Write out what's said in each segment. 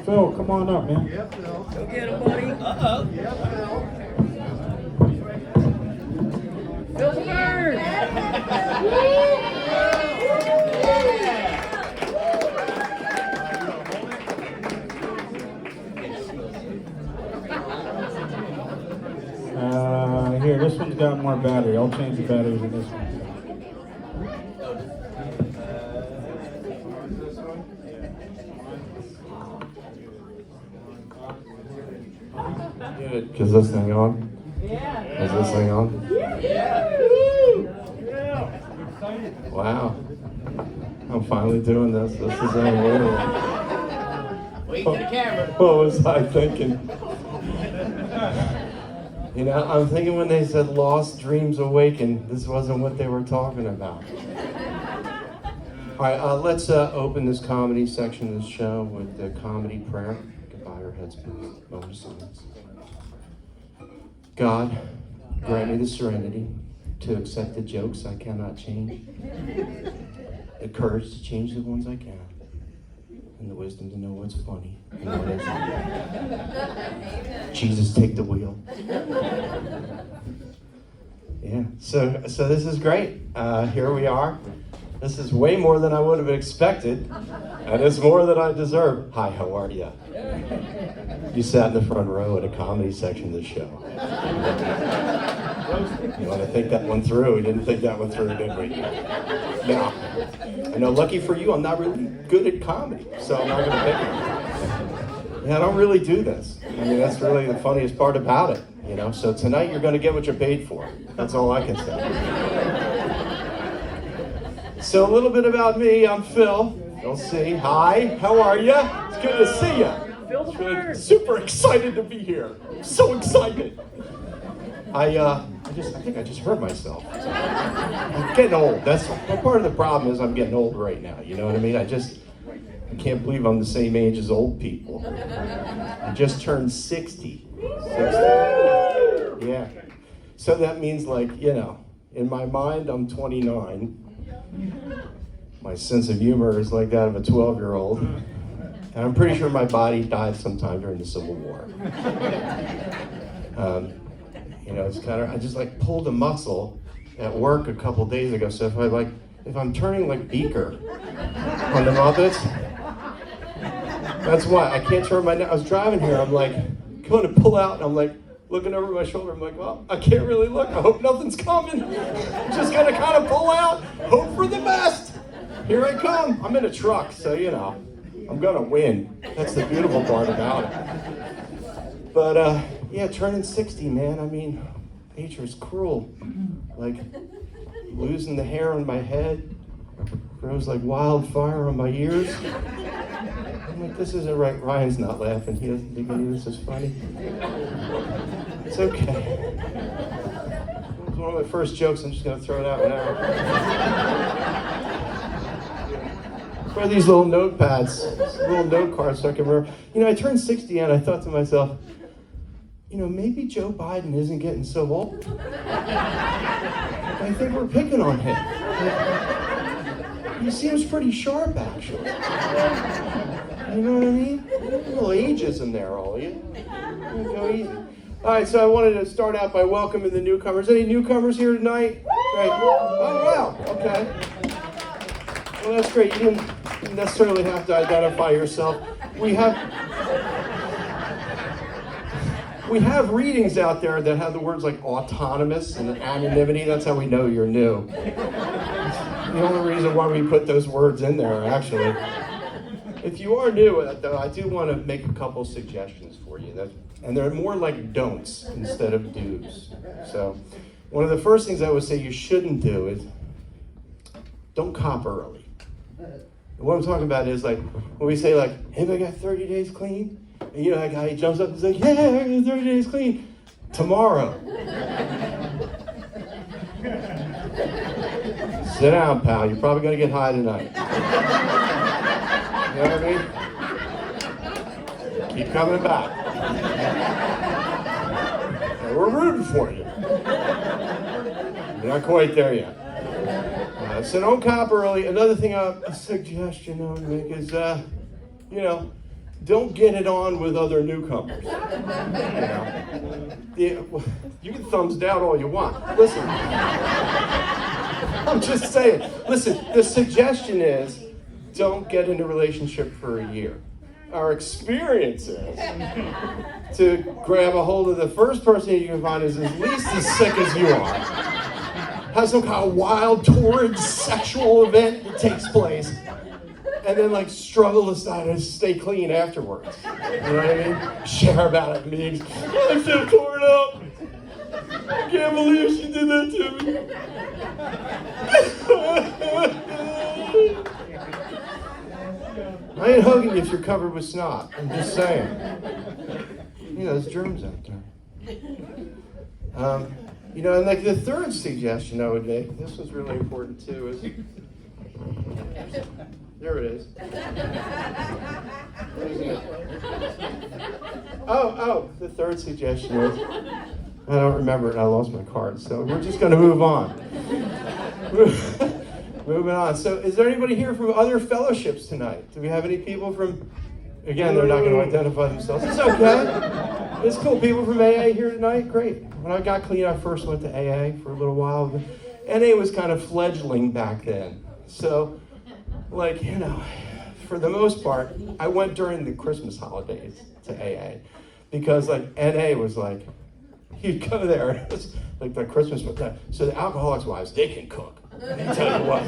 Phil, come on up, man. Yeah, Phil. Go get him, buddy. Uh-oh. Yeah, Phil. Phil Bird. Here, this one's got more battery. I'll change the batteries in this one. Good. Is this thing on? Yeah. Is this thing on? Yeah. Wow. I'm finally doing this. This is unbelievable. Wait for the camera. What was I thinking? You know, I'm thinking when they said lost dreams awaken, this wasn't what they were talking about. All right, let's open this comedy section of the show with the comedy prayer. Goodbye, your heads, please. Moment of silence. God, grant me the serenity to accept the jokes I cannot change, the courage to change the ones I can, and the wisdom to know what's funny and what isn't. Jesus, take the wheel. Yeah, so this is great. Here we are. This is way more than I would have expected, and it's more than I deserve. Hi, how are you? You sat in the front row at a comedy section of the show. You want to think that one through? We didn't think that one through, did we? No. I know, lucky for you, I'm not really good at comedy, so I'm not going to pick it. Yeah, I don't really do this. I mean, that's really the funniest part about it, you know? So tonight you're going to get what you're paid for. That's all I can say. So a little bit about me, I'm Phil. You'll see. Hi, how are you? It's good to see you. Really super excited to be here. So excited. I think I just heard myself. I'm getting old. That's part of the problem is I'm getting old right now. You know what I mean? I can't believe I'm the same age as old people. I just turned 60. 60. Yeah. So that means, like, you know, in my mind I'm 29. My sense of humor is like that of a 12-year-old. And I'm pretty sure my body died sometime during the Civil War. You know, it's kind of, I just like pulled a muscle at work a couple days ago. So if I'm turning like Beaker on the Muppets, that's why I can't turn my neck. I was driving here, I'm like going to pull out, and I'm like looking over my shoulder. I'm like, well, I can't really look. I hope nothing's coming. I'm just gonna kind of pull out, hope for the best. Here I come. I'm in a truck, so you know, I'm gonna win. That's the beautiful part about it. But yeah, turning 60, man. I mean, nature's cruel. Like losing the hair on my head grows like wildfire on my ears. I'm like, this isn't right. Ryan's not laughing. He doesn't think any of this is funny. It's okay. It was one of my first jokes. I'm just gonna throw it out now. For these little notepads, little note cards, so I can remember. You know, I turned 60 and I thought to myself, you know, maybe Joe Biden isn't getting so old. I think we're picking on him. He seems pretty sharp, actually. You know what I mean? A little ageism there, all of you. Go easy. All right, so I wanted to start out by welcoming the newcomers. Any newcomers here tonight? Right. Oh, wow. Okay. Well, that's great. You didn't necessarily have to identify yourself. We have readings out there that have the words like autonomous and anonymity. That's how we know you're new. The only reason why we put those words in there, actually. If you are new, though, I do want to make a couple suggestions for you. And they're more like don'ts instead of do's. So one of the first things I would say you shouldn't do is don't cop early. And what I'm talking about is like when we say like, anybody got 30 days clean? And you know that guy, he jumps up and says, yeah, I got 30 days clean. Tomorrow. Sit down, pal. You're probably going to get high tonight. You know what I mean? Keep coming back. And we're rooting for you. You're not quite there yet. So don't cop early. Another thing, a suggestion I would make is, you know, don't get it on with other newcomers. You can thumbs down all you want. Listen, I'm just saying. Listen, the suggestion is don't get in a relationship for a year. Our experience is to grab a hold of the first person you can find who's at least as sick as you are. Have some kind of wild, torrid sexual event that takes place. And then like struggle to stay clean afterwards. You know what I mean? Share about it in meetings. I'm so torn up. I can't believe she did that to me. I ain't hugging you if you're covered with snot. I'm just saying. There's germs out there. And like the third suggestion I would make, this was really important too, is there it is. The third suggestion is, I don't remember it, I lost my card, so we're just going to move on. Moving on. So is there anybody here from other fellowships tonight? Do we have any people from, again, they're not going to identify themselves. It's okay. It's cool. People from AA here tonight? Great. When I got clean, I first went to AA for a little while. NA was kind of fledgling back then. So, for the most part, I went during the Christmas holidays to AA. Because, NA was you'd go there, and it was the Christmas, so the alcoholics' wives, they can cook. Let me tell you what,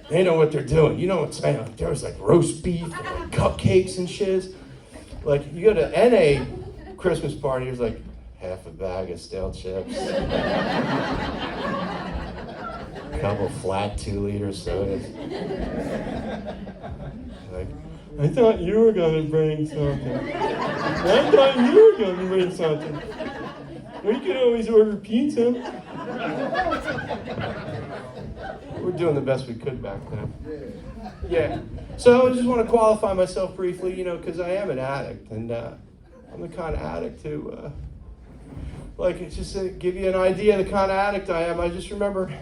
they know what they're doing. You know what I'm saying? There was roast beef, and cupcakes and shiz. You go to NA Christmas party, it was half a bag of stale chips, a couple flat 2-liter sodas. I thought you were going to bring something. We could always order pizza. We're doing the best we could back then. Yeah. So I just want to qualify myself briefly, because I am an addict, and I'm the kind of addict who, just to give you an idea of the kind of addict I am, I just remember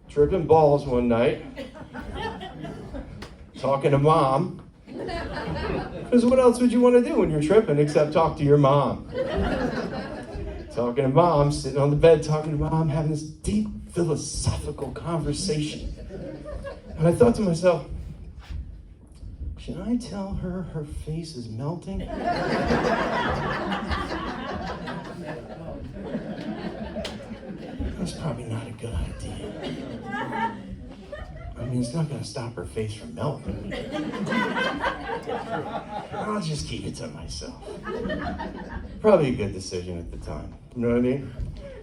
tripping balls one night, talking to Mom, because what else would you want to do when you're tripping except talk to your mom? Talking to Mom, sitting on the bed talking to Mom, having this deep philosophical conversation. And I thought to myself, should I tell her her face is melting? That's probably not a good idea. I mean, it's not going to stop her face from melting. I'll just keep it to myself. Probably a good decision at the time. You know what I mean?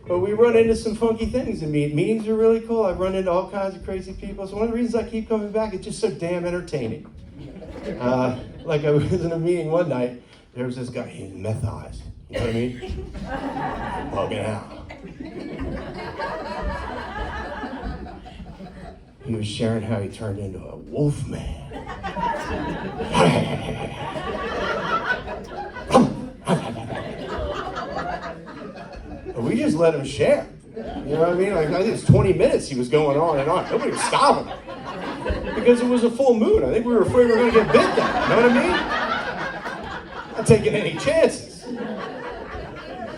But we run into some funky things in meetings are really cool. I've run into all kinds of crazy people. So one of the reasons I keep coming back, it's just so damn entertaining. I was in a meeting one night, there was this guy, he had meth eyes. You know what I mean? Bugging out. He was sharing how he turned into a wolf man. We just let him share. You know what I mean? I think it's 20 minutes he was going on and on. Nobody was stopping him. Because it was a full moon. I think we were afraid we were going to get bit then. You know what I mean? Not taking any chances.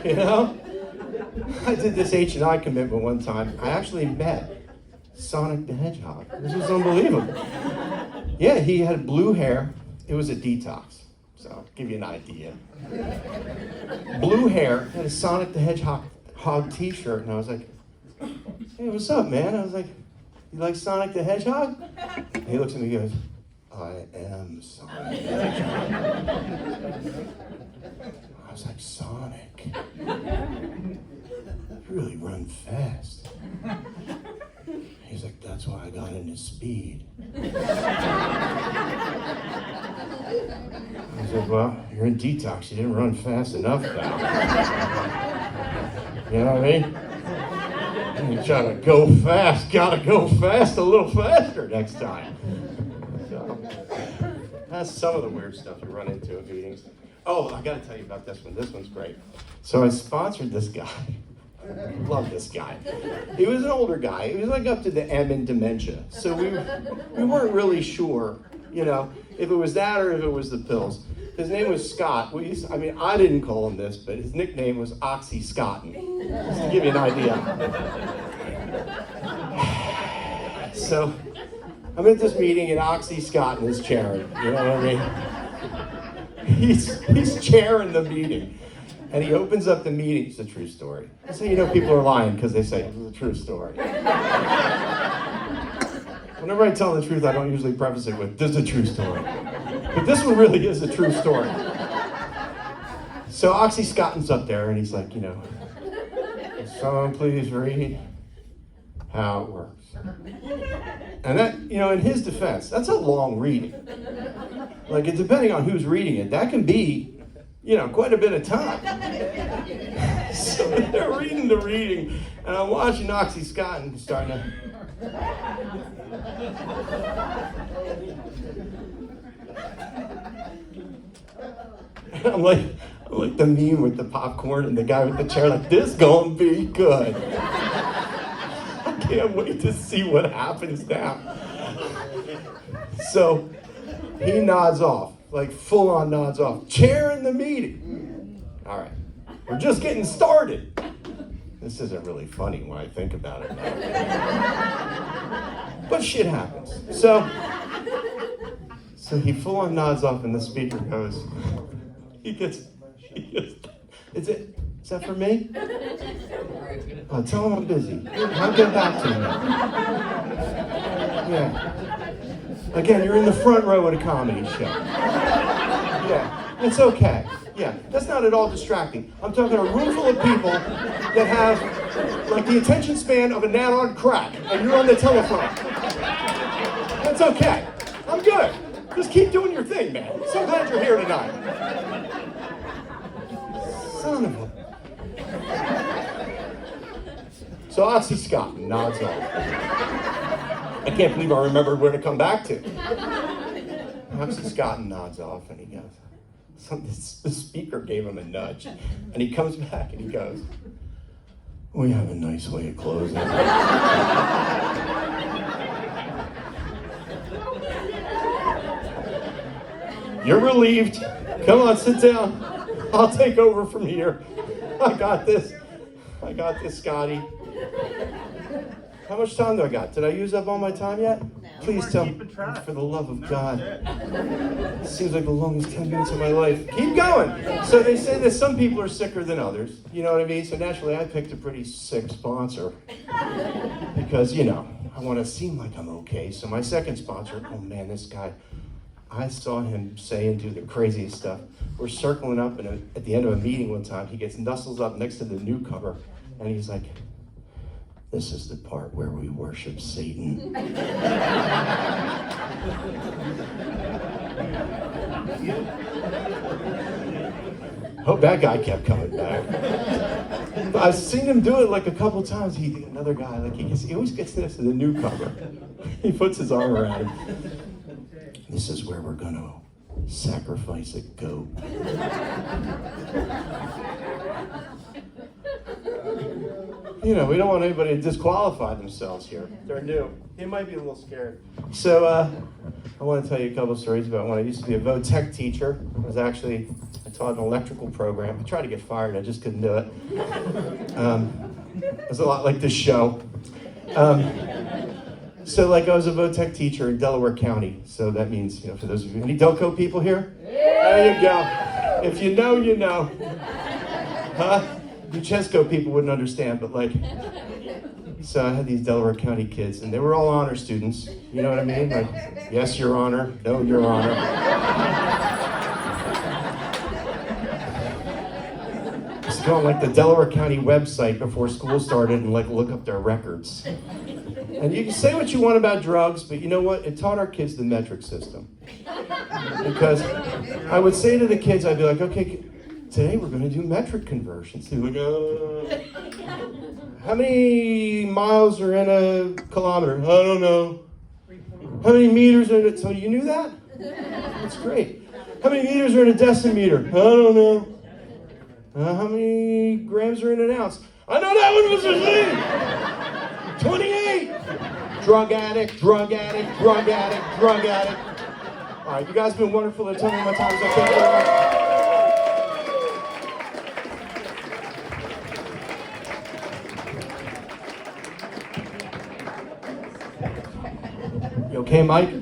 You know? I did this H&I commitment one time. I actually met Sonic the Hedgehog. This was unbelievable. Yeah, he had blue hair. It was a detox. So, I'll give you an idea. Blue hair, had a Sonic the Hedgehog t-shirt, and I was like, hey, what's up, man? I was like, you like Sonic the Hedgehog? And he looks at me and goes, I am Sonic the Hedgehog. I was like, Sonic, you really run fast. He's like, that's why I got into speed. I said, well, you're in detox. You didn't run fast enough, pal. You know what I mean? You try to go fast, gotta go fast a little faster next time. So, that's some of the weird stuff you run into at meetings. Oh, I gotta tell you about this one. This one's great. So I sponsored this guy. Love this guy. He was an older guy. He was up to the M in dementia. So we weren't really sure you know, if it was that or if it was the pills. His name was Scott. I didn't call him this, but his nickname was Oxy-Scottin, just to give you an idea. So I'm at this meeting and Oxy-Scottin is chairing, you know what I mean? He's chairing the meeting. And he opens up the meeting. It's a true story. That's how you know people are lying, because they say it's a true story. Whenever I tell the truth, I don't usually preface it with, this is a true story. But this one really is a true story. So Oxy-Scottin's up there, and he's like, you know, someone please read how it works. And that, you know, in his defense, that's a long reading. Like, depending on who's reading it, that can be, you know, quite a bit of time. So they're reading the reading, and I'm watching Oxy-Scottin starting to... I'm like the meme with the popcorn and the guy with the chair, like, this gonna be good. I can't wait to see what happens now. So he nods off, like full on nods off. Chair in the meeting. All right, we're just getting started. This isn't really funny when I think about it now. But shit happens. So he full on nods off and the speaker goes, he gets, is that for me? Oh, tell him I'm busy. I'll get back to him. Yeah. Again, you're in the front row at a comedy show. Yeah, it's okay. Yeah, that's not at all distracting. I'm talking a room full of people that have, like, the attention span of a gnat on crack, and you're on the telephone. That's okay. I'm good. Just keep doing your thing, man. So glad you're here tonight. Son of a... So Oxy-Scottin nods off. I can't believe I remembered where to come back to. Oxy-Scottin nods off, and he goes, the speaker gave him a nudge, and he comes back and he goes, we have a nice way of closing. You're relieved. Come on, sit down. I'll take over from here. I got this, Scotty. How much time do I got? Did I use up all my time yet? Please tell me, for the love of God. It seems like the longest 10 minutes of my life. Keep going. So they say that some people are sicker than others. You know what I mean? So naturally, I picked a pretty sick sponsor. Because, you know, I want to seem like I'm okay. So my second sponsor, oh man, this guy, I saw him say and do the craziest stuff. We're circling up, and at the end of a meeting one time, he gets nuzzles up next to the newcomer, and he's like, this is the part where we worship Satan. Hope that guy kept coming back. I've seen him do it like a couple times. Another guy, like he always gets next to the newcomer. He puts his arm around him. This is where we're gonna sacrifice a goat. You know, we don't want anybody to disqualify themselves here. They're new. They might be a little scared. So I want to tell you a couple of stories about when I used to be a vo-tech teacher. I taught an electrical program. I tried to get fired. I just couldn't do it. It was a lot like this show. So like I was a vo-tech teacher in Delaware County. So that means, you know, for those of you, any Delco people here? There you go. If you know, you know. Huh? You Chesco people wouldn't understand, but like, so I had these Delaware County kids, and they were all honor students. You know what I mean? Like, yes, Your Honor. No, Your Honor. Just go on like the Delaware County website before school started and like look up their records. And you can say what you want about drugs, but you know what? It taught our kids the metric system. Because I would say to the kids, I'd be like, okay, today we're going to do metric conversions. They'd be like, how many miles are in a kilometer? I don't know. How many meters are in it? So you knew that? That's great. How many meters are in a decimeter? I don't know. How many grams are in an ounce? I know that one was a thing. 28. Drug addict, drug addict, drug addict, drug addict. All right, you guys have been wonderful. Tell me my time's up. Thank you very much. You okay, Mike?